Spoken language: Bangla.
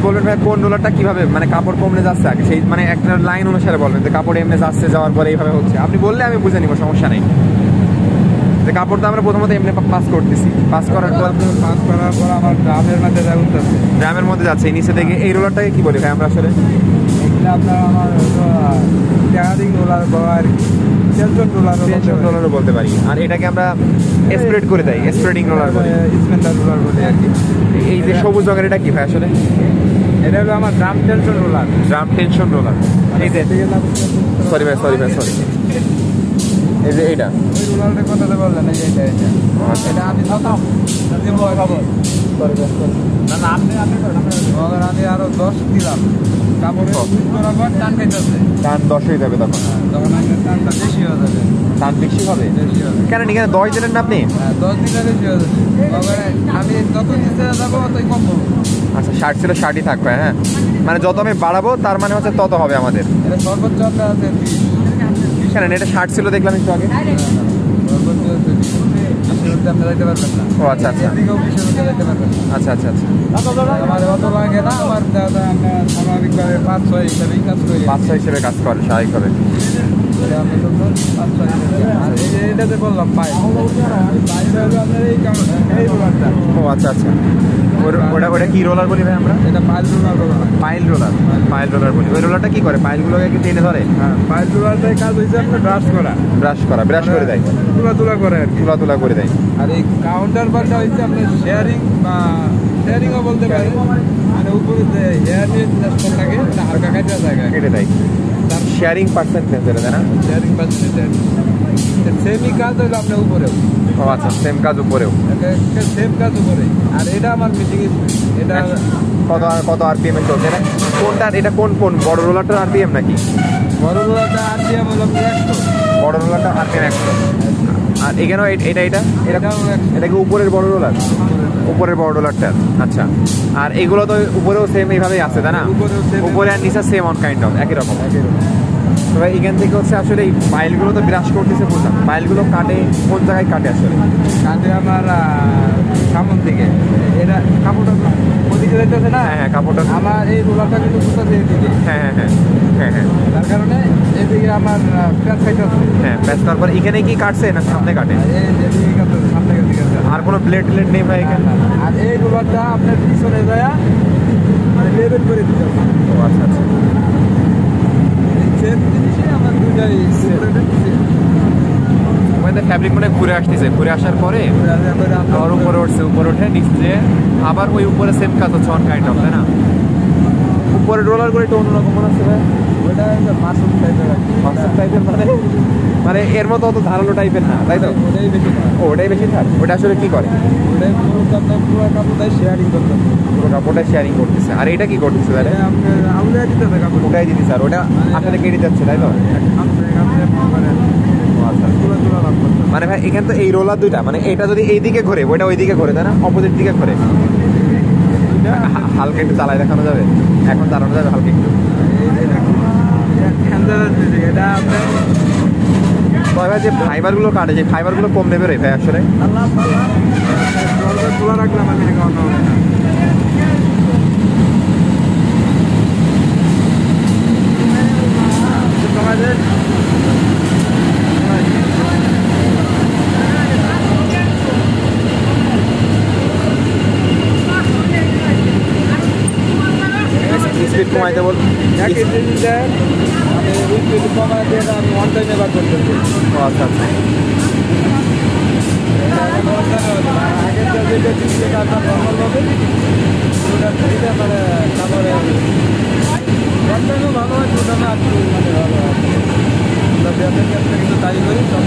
বলবেন ভাই কোন রোলারটা কিভাবে মানে কাপড় কমনে যাচ্ছে আগে সেই মানে একটা লাইন অনুসারে বলবেন যে কাপড় এমনি যাচ্ছে, যাওয়ার পরে এইভাবে হচ্ছে, আপনি বললে আমি বুঝে নিব, সমস্যা নেই। যে কাপড়টা আমরা প্রথমত এমনি পাস করতেছি, পাস করার পর আমার ড্রামের মধ্যে যাচ্ছে, ড্রামের মধ্যে যাচ্ছে এই নিচে থেকে। এই রোলারটাকে কি বলি ভাই আমরা আসলে? এগুলো আপনার আমার ট্যাগারিং রোলার বা আর কি টেনশন রোলারও বলতে পারি। আর এটাকে আমরা স্প্রেড করে দেয়, স্প্রেডিং রোলার বলি, স্পেন্ডার রোলার বলি আর কি। এই যে সবুজ রঙের এটা কি ভাই আসলে? এটা হলো আমার drum tension roller. Drum tension roller. এই যে সরি ভাই এই যে এইটা ওই রোলারের কথাটা বললেন, এই যে এটা এটা আমি খতম খবর না আপনি আমি আরো 10 দিলাম কাপড়ের বরাবর টান খাইতেছে, টান 10 হয়ে যাবে তখন টানটা বেশি হয়ে যাবে। টান বেশি হবে কেন? এখানে 10 দিলেন না আপনি? 10 দিলে বেশি হয়ে যাবে। আমি যত নিচে যাবো ততই কম হবে। আচ্ছা 60 ছিল 60ই থাকবে। হ্যাঁ মানে যত আমি বাড়াবো তার মানে হচ্ছে তত হবে আমাদের। এটা সর্বোচ্চ আপনার আছে 20 কেন? এটা 60 ছিল দেখলাম একটু আগে। সর্বোচ্চ আপনি যাইতে পারবেন না। ও আচ্ছা আচ্ছা যাইতে পারবেন না। আচ্ছা আচ্ছা আচ্ছা আমার অত লাগে না, আমার দাদা আমরা স্বাভাবিকভাবে 5-6 হিসাবেই কাজ করি। 5-6 হিসেবে কাজ করে স্বাভাবিকভাবে। আমি তো 5-6 হিসেবে। আর এই যে এটাতে বললাম পাইপ হলো আপনার এই রোলারটা। ও আচ্ছা আচ্ছা ওটা কি রোলার বলি ভাই আমরা? এটা পাইল রোলার বলা হয়। পাইল রোলার বলি। ওই রোলারটা কি করে? পাইলগুলোকে কি টেনে ধরে? হ্যাঁ, পাইল রোলারটাই কাজ হয়েছে আপনার ব্রাশ করে দেয়, তুলা করে আর কি, তুলা করে দেয়। আর এই কাউন্টার পার্টটা হচ্ছে আপনার শেয়ারিংও বলতে পারে, মানে উপরে যে হেয়ার নিয়ে থাকে এটা হালকা কাটা জায়গা কেটে দেয়, তার শেয়ারিং পার্সেন্টেজ দেয় না? শেয়ারিং পার্সেন্টেজ সেমই কাজ হইলো আপনার উপরেও। ও আচ্ছা সেম কাজ উপরেও, সেম কাজ উপরে। আর এটা আমার মিটিং এটা কত আরপিএম এ চলছে এটা? কোনটা এটা? কোন বড় রোলারটার আরপিএম নাকি? বড় রোলারটা আরপিএম হলো 100। বড় রোলারটা আরপিএম 100। আর এখানেও এটা কি উপরের বড় রোলার? উপরের বড় রোলারটা। আচ্ছা আর এগুলো তো উপরেও সেম এইভাবেই আছে তাই না? উপরে আর নিচে সেম অন কাইন্ড অফ একই রকম। তো ভাই এখান থেকে হচ্ছে আসলে এই পাইলগুলো তো ব্রাশ করতেছে, বুঝলাম। পাইলগুলো কাটে কোন জায়গায় কাটে আসলে? কাটে আমার সামন থেকে। এটা কাপড়টা ওদিকে যাইতেছে না? হ্যাঁ কাপড়টা আমার এই রোলারটা কিন্তু কোথা দিয়ে দিকে। হ্যাঁ তার কারণে এদিকে আমার প্যাঁচ খাইতেছে। হ্যাঁ প্যাঁচ। তারপর এখানে কি কাটছে না সামনে কাটে? সামনে দিকে আর কোনো ব্লেড নেই ভাই এখানে? আর এই রোলারটা আপনার পিছনে যায় মানে লেবেল করে দিতে হবে। ও আচ্ছা আচ্ছা সেম জিনিসই আমার দুটাই ফ্যাব্রিক মানে ঘুরে আসতেছে, ঘুরে আসার পরে আর উপরে উঠছে, উপরে উঠে নিচে আবার ওই উপরে সেম কাজ হচ্ছে অন কাইন্ড অফ, তাই না? উপরে রোলার করে একটু অন্যরকম মনে হচ্ছে ভাই। ওটা মাসুম টাইপের মানে এর মতো অত ধারালো টাইপের না, তাই তো? ওটাই বেশি থাক। ওটা আসলে কি করে? পুরো কাপড়টাই শেয়ারিং করতে, পুরো কাপড়টাই শেয়ারিং করতেছে। আর এটা কি করতেছে? ওটাই দিতেছে। আর ওটা আসলে কেটে যাচ্ছে, তাই তো? মানে ভাই এখানে তো এই রোলার দুইটা, মানে এটা যদি এইদিকে ঘোরে ওইটা ওইদিকে ঘোরে, তাই না? অপোজিট দিকে ঘোরে। হালকা একটু চালাই দেখানো যাবে? এখন চালানো যাবে হালকা একটু? ভাই যে ফাইবারগুলো কাটে, যে ফাইবারগুলো কম নেবে রে ভাই আসলে? তুলা রাখলাম আমি তোমাদের স্পিড কমাইতে বল। আমি কমাই দিয়ে আমি ওয়ান টাইম এবার করতেছি। ও আচ্ছা আচ্ছা আগের যেটা দিচ্ছে আপনার নর্মাল হবে ওটা থেকে মানে তারপরে ওয়ান টাইমও ভালো হয়, দুটো না আর মানে ভালো হয়। কিন্তু তাই করি সব